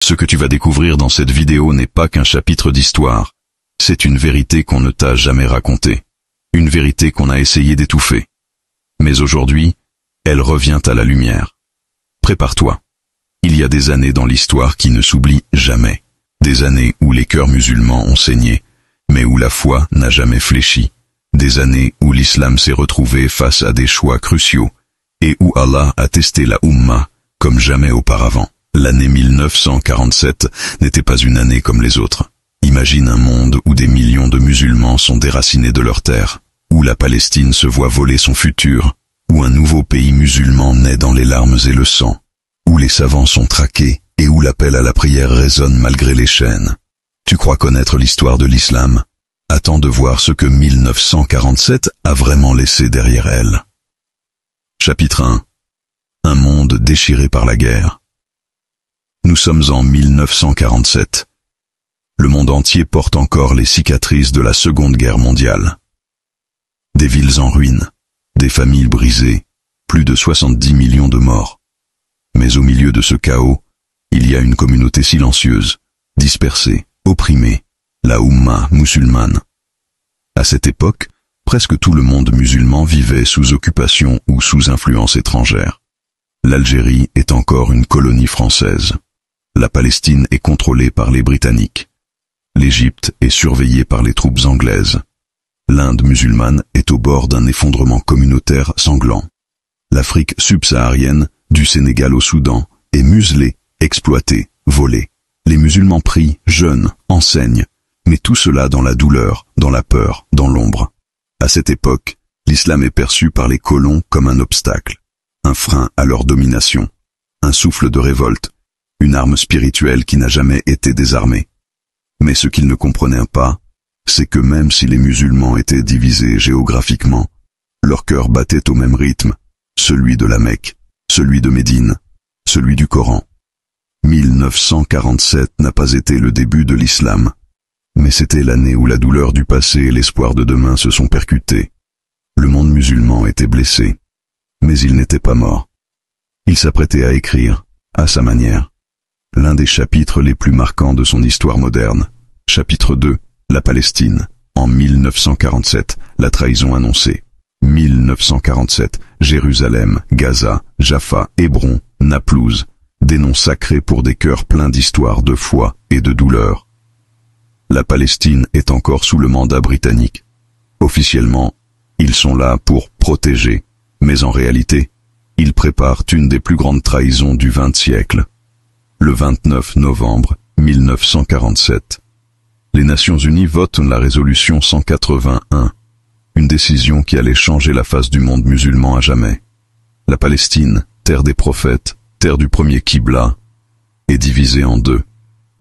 Ce que tu vas découvrir dans cette vidéo n'est pas qu'un chapitre d'histoire. C'est une vérité qu'on ne t'a jamais racontée. Une vérité qu'on a essayé d'étouffer. Mais aujourd'hui, elle revient à la lumière. Prépare-toi. Il y a des années dans l'histoire qui ne s'oublient jamais. Des années où les cœurs musulmans ont saigné, mais où la foi n'a jamais fléchi. Des années où l'islam s'est retrouvé face à des choix cruciaux, et où Allah a testé la Ummah comme jamais auparavant. L'année 1947 n'était pas une année comme les autres. Imagine un monde où des millions de musulmans sont déracinés de leur terre, où la Palestine se voit voler son futur, où un nouveau pays musulman naît dans les larmes et le sang, où les savants sont traqués et où l'appel à la prière résonne malgré les chaînes. Tu crois connaître l'histoire de l'islam? Attends de voir ce que 1947 a vraiment laissé derrière elle. Chapitre 1. Un monde déchiré par la guerre. Nous sommes en 1947. Le monde entier porte encore les cicatrices de la Seconde Guerre mondiale. Des villes en ruine, des familles brisées, plus de 70 millions de morts. Mais au milieu de ce chaos, il y a une communauté silencieuse, dispersée, opprimée, la Ummah musulmane. À cette époque, presque tout le monde musulman vivait sous occupation ou sous influence étrangère. L'Algérie est encore une colonie française. La Palestine est contrôlée par les Britanniques. L'Égypte est surveillée par les troupes anglaises. L'Inde musulmane est au bord d'un effondrement communautaire sanglant. L'Afrique subsaharienne, du Sénégal au Soudan, est muselée, exploitée, volée. Les musulmans prient, jeûnent, enseignent, mais tout cela dans la douleur, dans la peur, dans l'ombre. À cette époque, l'islam est perçu par les colons comme un obstacle, un frein à leur domination, un souffle de révolte, une arme spirituelle qui n'a jamais été désarmée. Mais ce qu'ils ne comprenaient pas, c'est que même si les musulmans étaient divisés géographiquement, leur cœur battait au même rythme, celui de la Mecque, celui de Médine, celui du Coran. 1947 n'a pas été le début de l'islam, mais c'était l'année où la douleur du passé et l'espoir de demain se sont percutés. Le monde musulman était blessé, mais il n'était pas mort. Il s'apprêtait à écrire, à sa manière, l'un des chapitres les plus marquants de son histoire moderne. Chapitre 2, la Palestine. En 1947, la trahison annoncée. 1947, Jérusalem, Gaza, Jaffa, Hébron, Naplouse. Des noms sacrés pour des cœurs pleins d'histoire, de foi et de douleur. La Palestine est encore sous le mandat britannique. Officiellement, ils sont là pour protéger, mais en réalité, ils préparent une des plus grandes trahisons du XX siècle. Le 29 novembre 1947, les Nations Unies votent la résolution 181, une décision qui allait changer la face du monde musulman à jamais. La Palestine, terre des prophètes, terre du premier Qibla, est divisée en deux,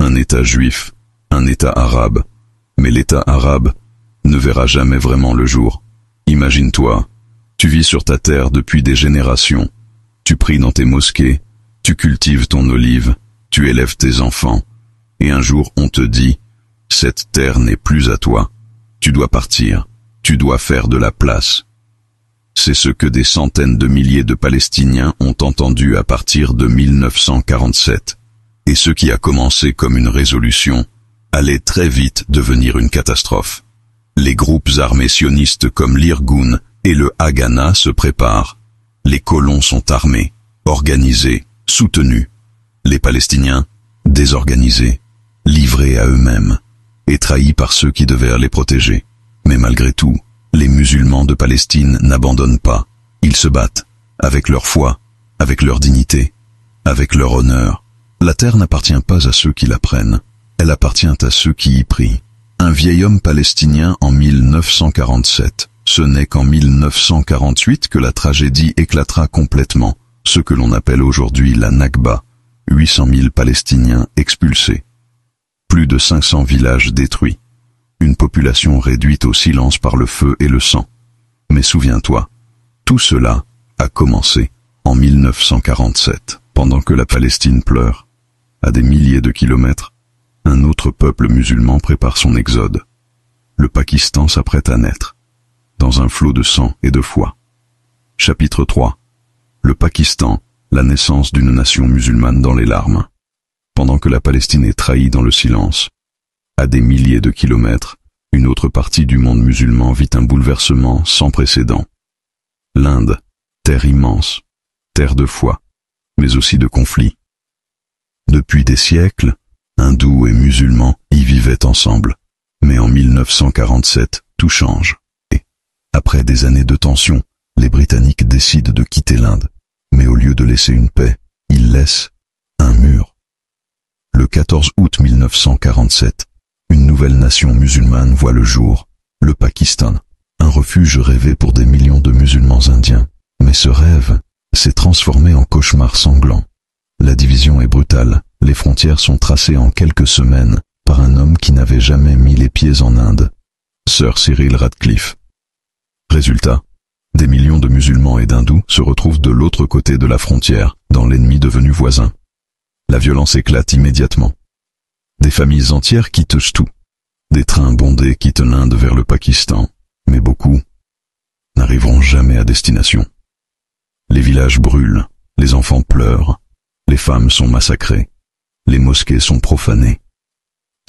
un État juif, un État arabe, mais l'État arabe ne verra jamais vraiment le jour. Imagine-toi, tu vis sur ta terre depuis des générations, tu pries dans tes mosquées, tu cultives ton olive, tu élèves tes enfants, et un jour on te dit, cette terre n'est plus à toi, tu dois partir, tu dois faire de la place. C'est ce que des centaines de milliers de Palestiniens ont entendu à partir de 1947, et ce qui a commencé comme une résolution allait très vite devenir une catastrophe. Les groupes armés sionistes comme l'Irgun et le Haganah se préparent. Les colons sont armés, organisés, soutenus. Les Palestiniens, désorganisés, livrés à eux-mêmes, et trahis par ceux qui devaient les protéger. Mais malgré tout, les musulmans de Palestine n'abandonnent pas. Ils se battent, avec leur foi, avec leur dignité, avec leur honneur. La terre n'appartient pas à ceux qui la prennent, elle appartient à ceux qui y prient. Un vieil homme palestinien en 1947. Ce n'est qu'en 1948 que la tragédie éclatera complètement, ce que l'on appelle aujourd'hui la Nakba. 800 000 Palestiniens expulsés. Plus de 500 villages détruits. Une population réduite au silence par le feu et le sang. Mais souviens-toi, tout cela a commencé en 1947, pendant que la Palestine pleure. À des milliers de kilomètres, un autre peuple musulman prépare son exode. Le Pakistan s'apprête à naître, dans un flot de sang et de foi. Chapitre 3. Le Pakistan, la naissance d'une nation musulmane dans les larmes. pendant que la Palestine est trahie dans le silence. À des milliers de kilomètres, une autre partie du monde musulman vit un bouleversement sans précédent. L'Inde, terre immense, terre de foi, mais aussi de conflits. Depuis des siècles, hindous et musulmans y vivaient ensemble. Mais en 1947, tout change. Et, après des années de tension, les Britanniques décident de quitter l'Inde. Mais au lieu de laisser une paix, ils laissent un mur. Le 14 août 1947, une nouvelle nation musulmane voit le jour, le Pakistan, un refuge rêvé pour des millions de musulmans indiens. Mais ce rêve s'est transformé en cauchemar sanglant. La division est brutale, les frontières sont tracées en quelques semaines par un homme qui n'avait jamais mis les pieds en Inde, Sir Cyril Radcliffe. Résultat, des millions de musulmans et d'hindous se retrouvent de l'autre côté de la frontière, dans l'ennemi devenu voisin. La violence éclate immédiatement. Des familles entières quittent tout. Des trains bondés quittent l'Inde vers le Pakistan, mais beaucoup n'arriveront jamais à destination. Les villages brûlent, les enfants pleurent, les femmes sont massacrées, les mosquées sont profanées.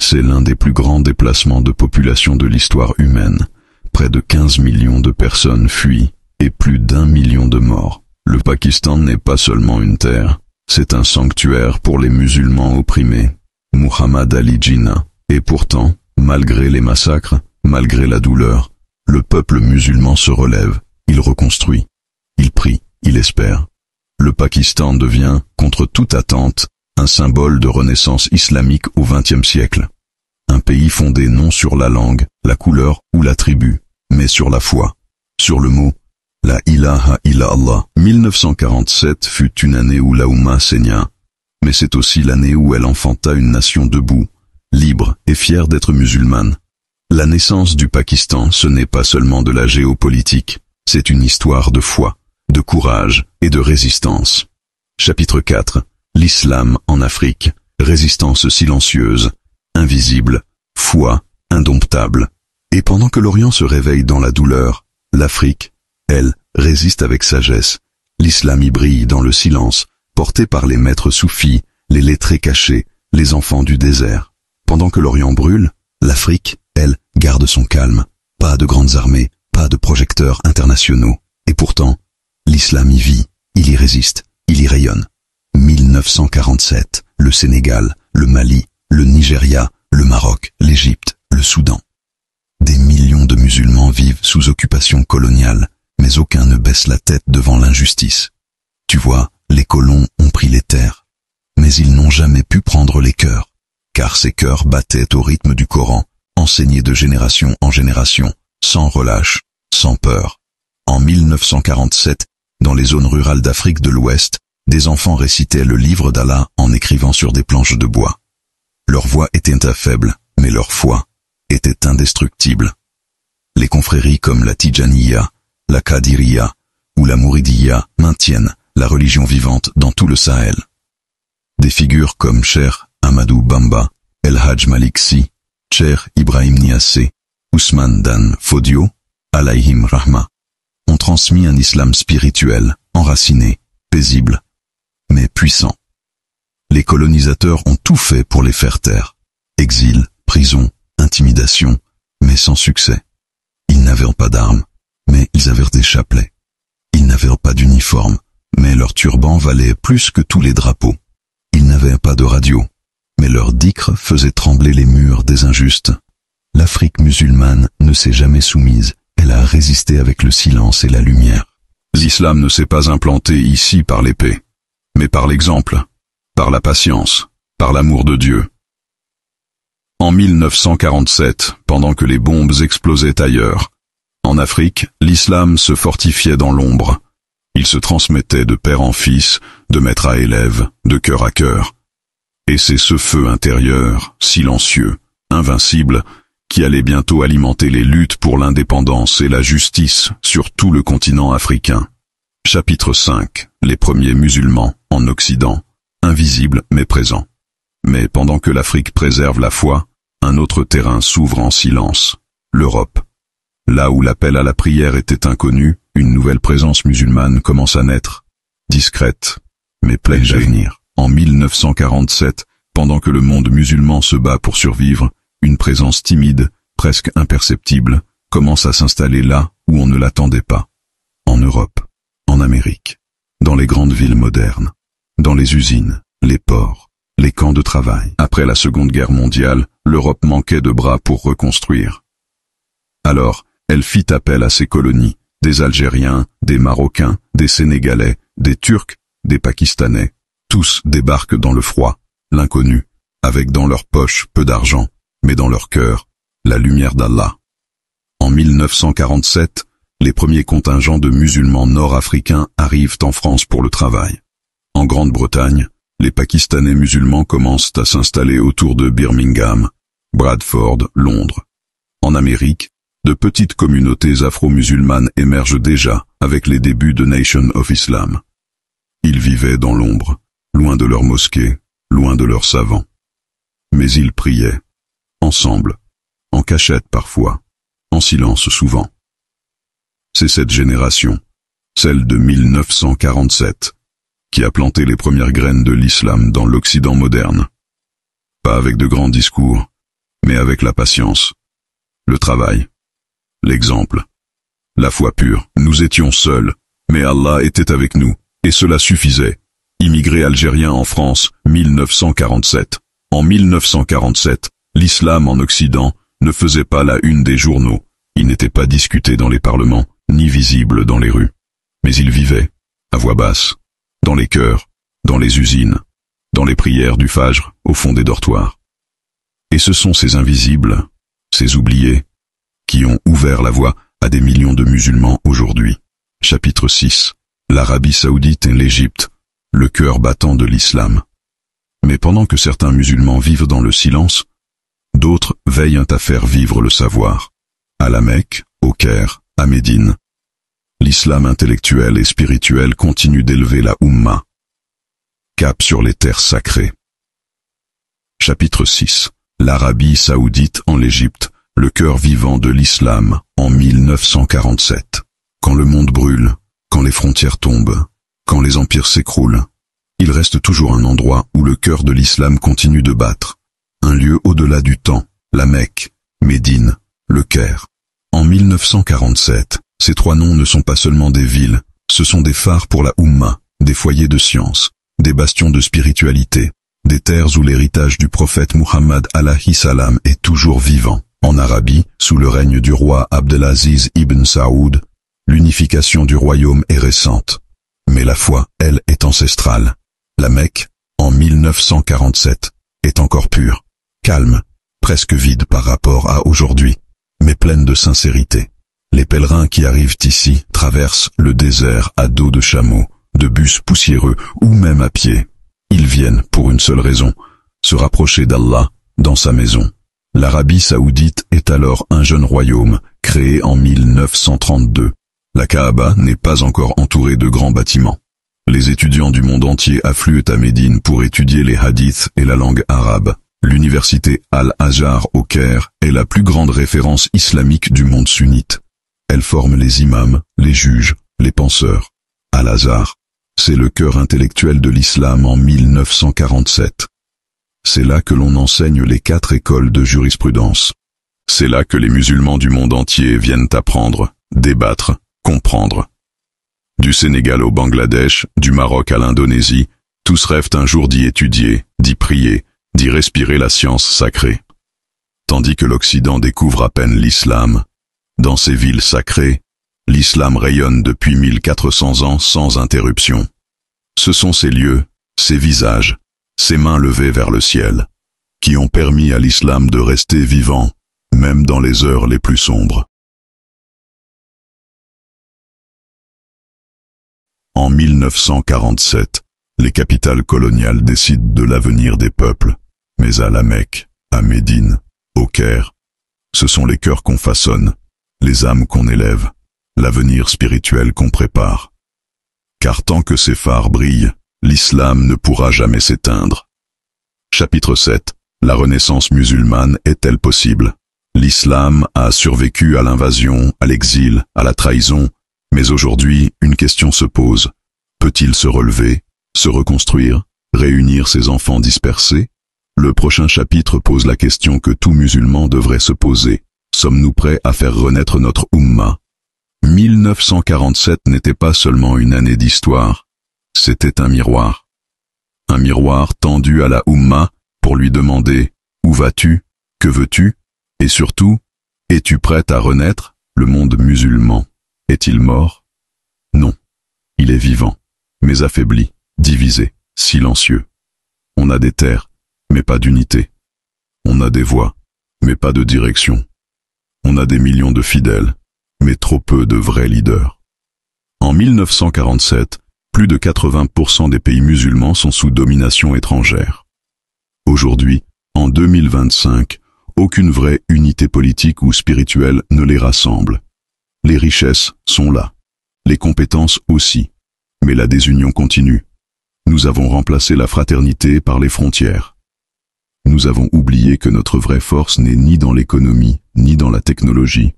C'est l'un des plus grands déplacements de population de l'histoire humaine. Près de 15 millions de personnes fuient et plus d'1 million de morts. Le Pakistan n'est pas seulement une terre, c'est un sanctuaire pour les musulmans opprimés. Muhammad Ali Jinnah. Et pourtant, malgré les massacres, malgré la douleur, le peuple musulman se relève, il reconstruit, il prie, il espère. Le Pakistan devient, contre toute attente, un symbole de renaissance islamique au XXe siècle. Un pays fondé non sur la langue, la couleur ou la tribu, mais sur la foi, sur le mot « La ilaha illallah ». 1947 fut une année où la Oumma saigna, mais c'est aussi l'année où elle enfanta une nation debout, libre et fière d'être musulmane. La naissance du Pakistan, ce n'est pas seulement de la géopolitique, c'est une histoire de foi, de courage et de résistance. Chapitre 4. L'islam en Afrique, résistance silencieuse, invisible, foi indomptable. Et pendant que l'Orient se réveille dans la douleur, l'Afrique, elle, résiste avec sagesse. L'islam y brille dans le silence, porté par les maîtres soufis, les lettrés cachés, les enfants du désert. Pendant que l'Orient brûle, l'Afrique, elle, garde son calme. Pas de grandes armées, pas de projecteurs internationaux. Et pourtant, l'islam y vit, il y résiste, il y rayonne. 1947, le Sénégal, le Mali, le Nigeria, le Maroc, l'Égypte, le Soudan. Des millions de musulmans vivent sous occupation coloniale, mais aucun ne baisse la tête devant l'injustice. Tu vois, les colons ont pris les terres, mais ils n'ont jamais pu prendre les cœurs, car ces cœurs battaient au rythme du Coran, enseigné de génération en génération, sans relâche, sans peur. En 1947, dans les zones rurales d'Afrique de l'Ouest, des enfants récitaient le livre d'Allah en écrivant sur des planches de bois. Leur voix était faible, mais leur foi était indestructible. Les confréries comme la Tijaniya, la Kadiriya ou la Mouridiya maintiennent la religion vivante dans tout le Sahel. Des figures comme Cheikh Ahmadou Bamba, El Hadj Malik Sy, Cheikh Ibrahim Niasse, Ousmane Dan Fodio, alayhim rahma, ont transmis un islam spirituel, enraciné, paisible, mais puissant. Les colonisateurs ont tout fait pour les faire taire. Exil, prison, intimidation, mais sans succès. Ils n'avaient pas d'armes, mais ils avaient des chapelets. Ils n'avaient pas d'uniforme, mais leur turban valait plus que tous les drapeaux. Ils n'avaient pas de radio, mais leur dhikr faisait trembler les murs des injustes. L'Afrique musulmane ne s'est jamais soumise, elle a résisté avec le silence et la lumière. L'islam ne s'est pas implanté ici par l'épée, mais par l'exemple, par la patience, par l'amour de Dieu. En 1947, pendant que les bombes explosaient ailleurs, en Afrique, l'islam se fortifiait dans l'ombre. Il se transmettait de père en fils, de maître à élève, de cœur à cœur. Et c'est ce feu intérieur, silencieux, invincible, qui allait bientôt alimenter les luttes pour l'indépendance et la justice sur tout le continent africain. Chapitre 5. Les premiers musulmans en Occident, invisibles mais présents. Mais pendant que l'Afrique préserve la foi, un autre terrain s'ouvre en silence, l'Europe. Là où l'appel à la prière était inconnu, une nouvelle présence musulmane commence à naître, discrète, mais pleine d'avenir. En 1947, Pendant que le monde musulman se bat pour survivre, une présence timide, presque imperceptible, commence à s'installer là où on ne l'attendait pas. En Europe, en Amérique, dans les grandes villes modernes, dans les usines, les ports, les camps de travail. Après la Seconde Guerre mondiale, l'Europe manquait de bras pour reconstruire. Alors, elle fit appel à ses colonies, des Algériens, des Marocains, des Sénégalais, des Turcs, des Pakistanais. Tous débarquent dans le froid, l'inconnu, avec dans leurs poches peu d'argent, mais dans leur cœur, la lumière d'Allah. En 1947, les premiers contingents de musulmans nord-africains arrivent en France pour le travail. En Grande-Bretagne, les Pakistanais musulmans commencent à s'installer autour de Birmingham, Bradford, Londres. En Amérique, de petites communautés afro-musulmanes émergent déjà avec les débuts de Nation of Islam. Ils vivaient dans l'ombre, loin de leurs mosquées, loin de leurs savants. Mais ils priaient, ensemble, en cachette parfois, en silence souvent. C'est cette génération, celle de 1947, qui a planté les premières graines de l'islam dans l'Occident moderne. Pas avec de grands discours, mais avec la patience, le travail, l'exemple, la foi pure. Nous étions seuls, mais Allah était avec nous, et cela suffisait. Immigré algérien en France, 1947. En 1947, l'islam en Occident ne faisait pas la une des journaux, il n'était pas discuté dans les parlements, ni visible dans les rues. Mais il vivait, à voix basse, dans les cœurs, dans les usines, dans les prières du Fajr, au fond des dortoirs. Et ce sont ces invisibles, ces oubliés, qui ont ouvert la voie à des millions de musulmans aujourd'hui. Chapitre 6. L'Arabie Saoudite et l'Égypte, le cœur battant de l'islam. Mais pendant que certains musulmans vivent dans le silence, d'autres veillent à faire vivre le savoir. À la Mecque, au Caire, à Médine, l'islam intellectuel et spirituel continue d'élever la Oumma. Cap sur les terres sacrées. Chapitre 6. L'Arabie Saoudite en l'Égypte, le cœur vivant de l'islam, en 1947. Quand le monde brûle, quand les frontières tombent, quand les empires s'écroulent, il reste toujours un endroit où le cœur de l'islam continue de battre. Un lieu au-delà du temps, la Mecque, Médine, le Caire. En 1947, ces trois noms ne sont pas seulement des villes, ce sont des phares pour la Oumma, des foyers de science, des bastions de spiritualité, des terres où l'héritage du prophète Muhammad alayhi salam est toujours vivant. En Arabie, sous le règne du roi Abdelaziz ibn Saoud, l'unification du royaume est récente. Mais la foi, elle, est ancestrale. La Mecque, en 1947, est encore pure, calme, presque vide par rapport à aujourd'hui, mais pleine de sincérité. Les pèlerins qui arrivent ici traversent le désert à dos de chameau, de bus poussiéreux ou même à pied. Ils viennent pour une seule raison, se rapprocher d'Allah dans sa maison. L'Arabie Saoudite est alors un jeune royaume, créé en 1932. La Kaaba n'est pas encore entourée de grands bâtiments. Les étudiants du monde entier affluent à Médine pour étudier les hadiths et la langue arabe. L'université Al-Azhar au Caire est la plus grande référence islamique du monde sunnite. Elle forme les imams, les juges, les penseurs. Al-Azhar, c'est le cœur intellectuel de l'islam en 1947. C'est là que l'on enseigne les 4 écoles de jurisprudence. C'est là que les musulmans du monde entier viennent apprendre, débattre, comprendre. Du Sénégal au Bangladesh, du Maroc à l'Indonésie, tous rêvent un jour d'y étudier, d'y prier, d'y respirer la science sacrée. Tandis que l'Occident découvre à peine l'islam, dans ces villes sacrées, l'islam rayonne depuis 1400 ans sans interruption. Ce sont ces lieux, ces visages, ces mains levées vers le ciel, qui ont permis à l'islam de rester vivant, même dans les heures les plus sombres. En 1947, les capitales coloniales décident de l'avenir des peuples, mais à la Mecque, à Médine, au Caire, ce sont les cœurs qu'on façonne, les âmes qu'on élève, l'avenir spirituel qu'on prépare. Car tant que ces phares brillent, l'islam ne pourra jamais s'éteindre. Chapitre 7. La renaissance musulmane est-elle possible? L'islam a survécu à l'invasion, à l'exil, à la trahison, mais aujourd'hui, une question se pose. Peut-il se relever, se reconstruire, réunir ses enfants dispersés? Le prochain chapitre pose la question que tout musulman devrait se poser. Sommes-nous prêts à faire renaître notre Ummah? 1947 n'était pas seulement une année d'histoire, c'était un miroir. Un miroir tendu à la Ummah pour lui demander « Où vas-tu? Que veux-tu? Et surtout, es-tu prête à renaître? Le monde musulman est-il mort? Non. Il est vivant, mais affaibli, divisé, silencieux. On a des terres, mais pas d'unité. On a des voix, mais pas de direction. On a des millions de fidèles, mais trop peu de vrais leaders. En 1947, plus de 80% des pays musulmans sont sous domination étrangère. Aujourd'hui, en 2025, aucune vraie unité politique ou spirituelle ne les rassemble. Les richesses sont là, les compétences aussi, mais la désunion continue. Nous avons remplacé la fraternité par les frontières. Nous avons oublié que notre vraie force n'est ni dans l'économie, ni dans la technologie,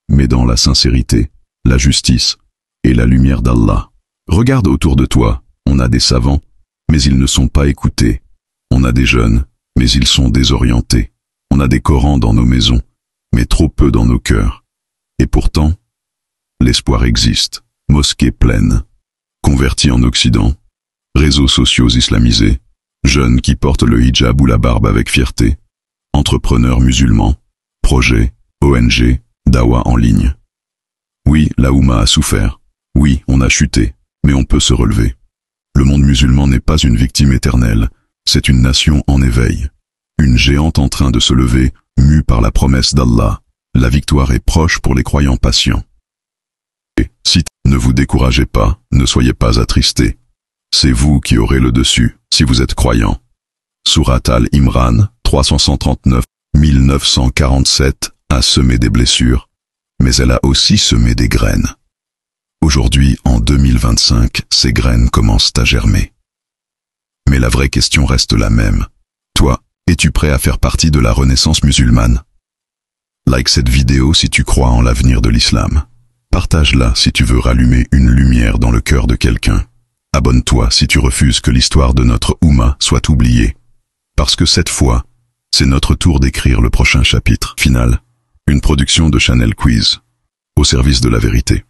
mais dans la sincérité, la justice et la lumière d'Allah. Regarde autour de toi, on a des savants, mais ils ne sont pas écoutés. On a des jeunes, mais ils sont désorientés. On a des Corans dans nos maisons, mais trop peu dans nos cœurs. Et pourtant, l'espoir existe. Mosquées pleines, convertis en Occident, réseaux sociaux islamisés, jeunes qui portent le hijab ou la barbe avec fierté, entrepreneurs musulmans, projets, ONG, dawa en ligne. Oui, la Oumma a souffert. Oui, on a chuté, mais on peut se relever. Le monde musulman n'est pas une victime éternelle, c'est une nation en éveil. Une géante en train de se lever, mue par la promesse d'Allah. La victoire est proche pour les croyants patients. Et, ne vous découragez pas, ne soyez pas attristés. C'est vous qui aurez le dessus, si vous êtes croyant. Surat Al-Imran, 339, 1947, a semé des blessures, mais elle a aussi semé des graines. Aujourd'hui, en 2025, ces graines commencent à germer. Mais la vraie question reste la même. Toi, es-tu prêt à faire partie de la renaissance musulmane? Like cette vidéo si tu crois en l'avenir de l'islam. Partage-la si tu veux rallumer une lumière dans le cœur de quelqu'un. Abonne-toi si tu refuses que l'histoire de notre Oumma soit oubliée. Parce que cette fois, c'est notre tour d'écrire le prochain chapitre final. Une production de Channel Quiz, au service de la vérité.